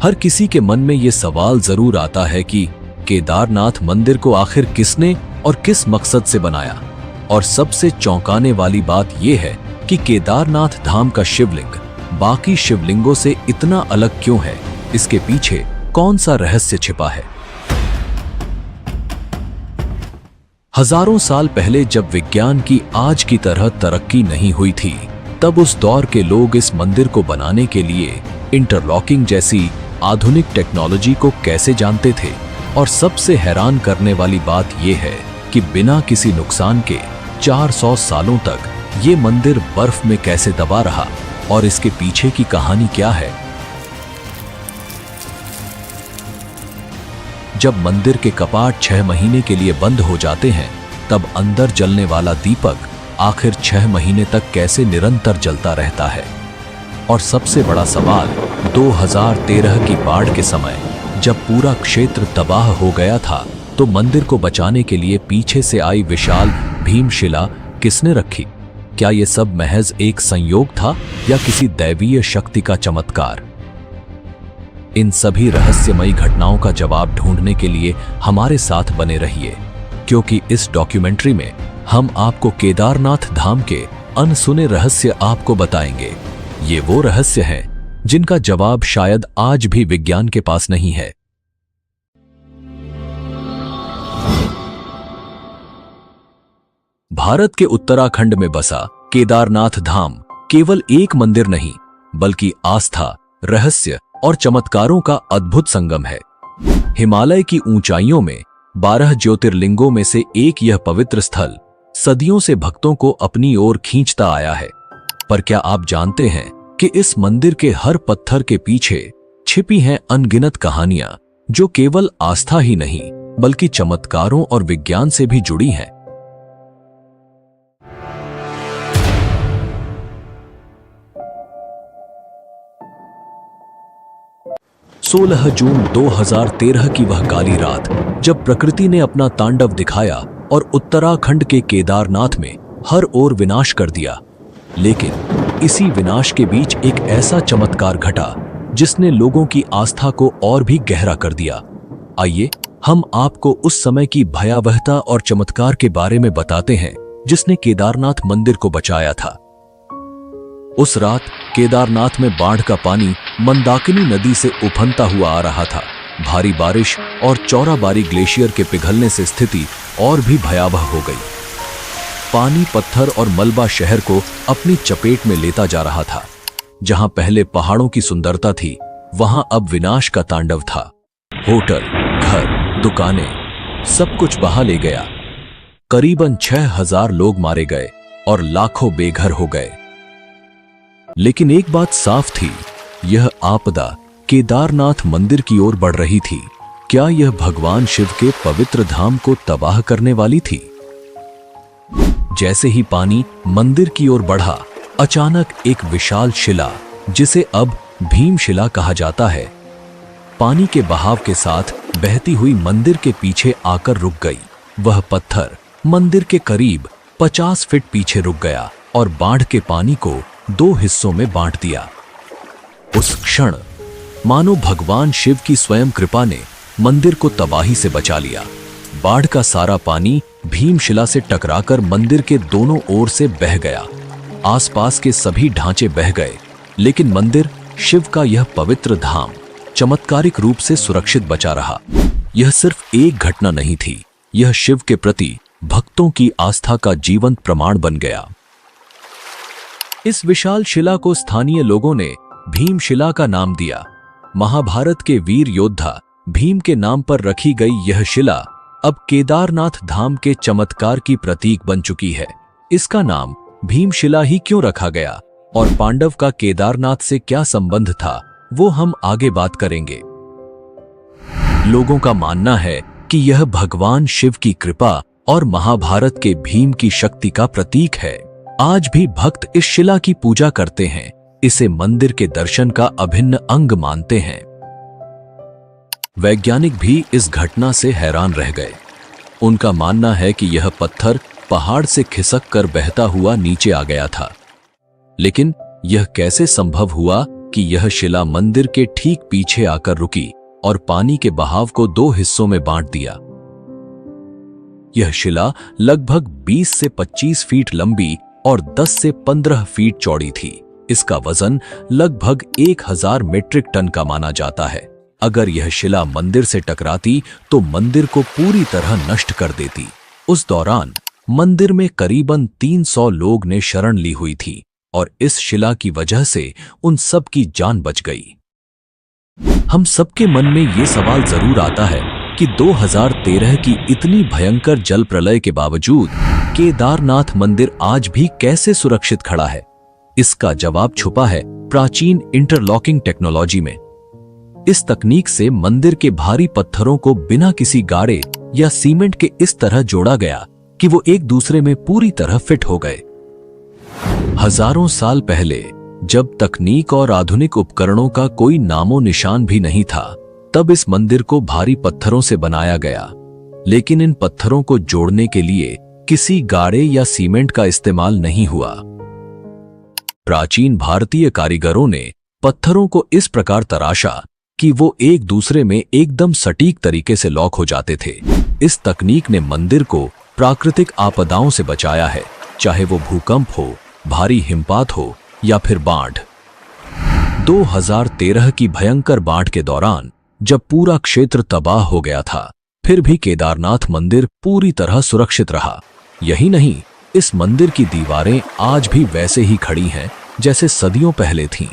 हर किसी के मन में ये सवाल जरूर आता है कि केदारनाथ मंदिर को आखिर किसने और किस मकसद से बनाया। और सबसे चौंकाने वाली बात यह है कि केदारनाथ धाम का शिवलिंग बाकी शिवलिंगों से इतना अलग क्यों है, इसके पीछे कौन सा रहस्य छिपा है। हजारों साल पहले जब विज्ञान की आज की तरह तरक्की नहीं हुई थी, तब उस दौर के लोग इस मंदिर को बनाने के लिए इंटरलॉकिंग जैसी आधुनिक टेक्नोलॉजी को कैसे जानते थे। और सबसे हैरान करने वाली बात यह है कि बिना किसी नुकसान के 400 सालों तक ये मंदिर बर्फ में कैसे दबा रहा और इसके पीछे की कहानी क्या है। जब मंदिर के कपाट 6 महीने के लिए बंद हो जाते हैं, तब अंदर जलने वाला दीपक आखिर 6 महीने तक कैसे निरंतर जलता रहता है। और सबसे बड़ा सवाल, 2013 की बाढ़ के समय जब पूरा क्षेत्र तबाह हो गया था, तो मंदिर को बचाने के लिए पीछे से आई विशाल भीमशिला किसने रखी। क्या यह सब महज एक संयोग था या किसी दैवीय शक्ति का चमत्कार। इन सभी रहस्यमयी घटनाओं का जवाब ढूंढने के लिए हमारे साथ बने रहिए, क्योंकि इस डॉक्यूमेंट्री में हम आपको केदारनाथ धाम के अनसुने रहस्य आपको बताएंगे। ये वो रहस्य हैं जिनका जवाब शायद आज भी विज्ञान के पास नहीं है। भारत के उत्तराखंड में बसा केदारनाथ धाम केवल एक मंदिर नहीं, बल्कि आस्था, रहस्य और चमत्कारों का अद्भुत संगम है। हिमालय की ऊंचाइयों में 12 ज्योतिर्लिंगों में से एक यह पवित्र स्थल सदियों से भक्तों को अपनी ओर खींचता आया है। पर क्या आप जानते हैं कि इस मंदिर के हर पत्थर के पीछे छिपी हैं अनगिनत कहानियां, जो केवल आस्था ही नहीं बल्कि चमत्कारों और विज्ञान से भी जुड़ी हैं। सोलह जून 2013 की वह काली रात, जब प्रकृति ने अपना तांडव दिखाया और उत्तराखंड के केदारनाथ में हर ओर विनाश कर दिया। लेकिन इसी विनाश के बीच एक ऐसा चमत्कार घटा जिसने लोगों की आस्था को और भी गहरा कर दिया। आइए हम आपको उस समय की भयावहता और चमत्कार के बारे में बताते हैं जिसने केदारनाथ मंदिर को बचाया था। उस रात केदारनाथ में बाढ़ का पानी मंदाकिनी नदी से उफनता हुआ आ रहा था। भारी बारिश और चौराबारी ग्लेशियर के पिघलने से स्थिति और भी भयावह हो गई। पानी, पत्थर और मलबा शहर को अपनी चपेट में लेता जा रहा था। जहां पहले पहाड़ों की सुंदरता थी, वहां अब विनाश का तांडव था। होटल, घर, दुकानें, सब कुछ बहा ले गया। करीबन 6000 लोग मारे गए और लाखों बेघर हो गए। लेकिन एक बात साफ थी, यह आपदा केदारनाथ मंदिर की ओर बढ़ रही थी। क्या यह भगवान शिव के पवित्र धाम को तबाह करने वाली थी? जैसे ही पानी मंदिर की ओर बढ़ा, अचानक एक विशाल शिला, जिसे अब भीमशिला कहा जाता है, पानी के बहाव के साथ बहती हुई मंदिर के पीछे आकर रुक गई। वह पत्थर मंदिर के करीब 50 फीट पीछे रुक गया और बाढ़ के पानी को 2 हिस्सों में बांट दिया। उस क्षण मानो भगवान शिव की स्वयं कृपा ने मंदिर को तबाही से बचा लिया। बाढ़ का सारा पानी भीमशिला से टकराकर मंदिर के दोनों ओर से बह गया। आसपास के सभी ढांचे बह गए, लेकिन मंदिर, शिव का यह पवित्र धाम, चमत्कारिक रूप से सुरक्षित बचा रहा। यह सिर्फ एक घटना नहीं थी, यह शिव के प्रति भक्तों की आस्था का जीवंत प्रमाण बन गया। इस विशाल शिला को स्थानीय लोगों ने भीमशिला का नाम दिया। महाभारत के वीर योद्धा भीम के नाम पर रखी गई यह शिला अब केदारनाथ धाम के चमत्कार की प्रतीक बन चुकी है। इसका नाम भीमशिला ही क्यों रखा गया और पांडव का केदारनाथ से क्या संबंध था, वो हम आगे बात करेंगे। लोगों का मानना है कि यह भगवान शिव की कृपा और महाभारत के भीम की शक्ति का प्रतीक है। आज भी भक्त इस शिला की पूजा करते हैं, इसे मंदिर के दर्शन का अभिन्न अंग मानते हैं। वैज्ञानिक भी इस घटना से हैरान रह गए। उनका मानना है कि यह पत्थर पहाड़ से खिसक कर बहता हुआ नीचे आ गया था। लेकिन यह कैसे संभव हुआ कि यह शिला मंदिर के ठीक पीछे आकर रुकी और पानी के बहाव को 2 हिस्सों में बांट दिया। यह शिला लगभग 20 से 25 फीट लंबी और 10 से 15 फीट चौड़ी थी। इसका वजन लगभग 1000 मीट्रिक टन का माना जाता है। अगर यह शिला मंदिर से टकराती तो मंदिर को पूरी तरह नष्ट कर देती। उस दौरान मंदिर में करीबन 300 लोग ने शरण ली हुई थी और इस शिला की वजह से उन सब की जान बच गई। हम सबके मन में ये सवाल जरूर आता है कि 2013 की इतनी भयंकर जल प्रलय के बावजूद केदारनाथ मंदिर आज भी कैसे सुरक्षित खड़ा है। इसका जवाब छुपा है प्राचीन इंटरलॉकिंग टेक्नोलॉजी में। इस तकनीक से मंदिर के भारी पत्थरों को बिना किसी गाड़े या सीमेंट के इस तरह जोड़ा गया कि वो एक दूसरे में पूरी तरह फिट हो गए। हजारों साल पहले जब तकनीक और आधुनिक उपकरणों का कोई नामो निशान भी नहीं था, तब इस मंदिर को भारी पत्थरों से बनाया गया। लेकिन इन पत्थरों को जोड़ने के लिए किसी गाड़े या सीमेंट का इस्तेमाल नहीं हुआ। प्राचीन भारतीय कारीगरों ने पत्थरों को इस प्रकार तराशा कि वो एक दूसरे में एकदम सटीक तरीके से लॉक हो जाते थे। इस तकनीक ने मंदिर को प्राकृतिक आपदाओं से बचाया है, चाहे वो भूकंप हो, भारी हिमपात हो या फिर बाढ़। 2013 की भयंकर बाढ़ के दौरान जब पूरा क्षेत्र तबाह हो गया था, फिर भी केदारनाथ मंदिर पूरी तरह सुरक्षित रहा। यही नहीं, इस मंदिर की दीवारें आज भी वैसे ही खड़ी हैं जैसे सदियों पहले थीं।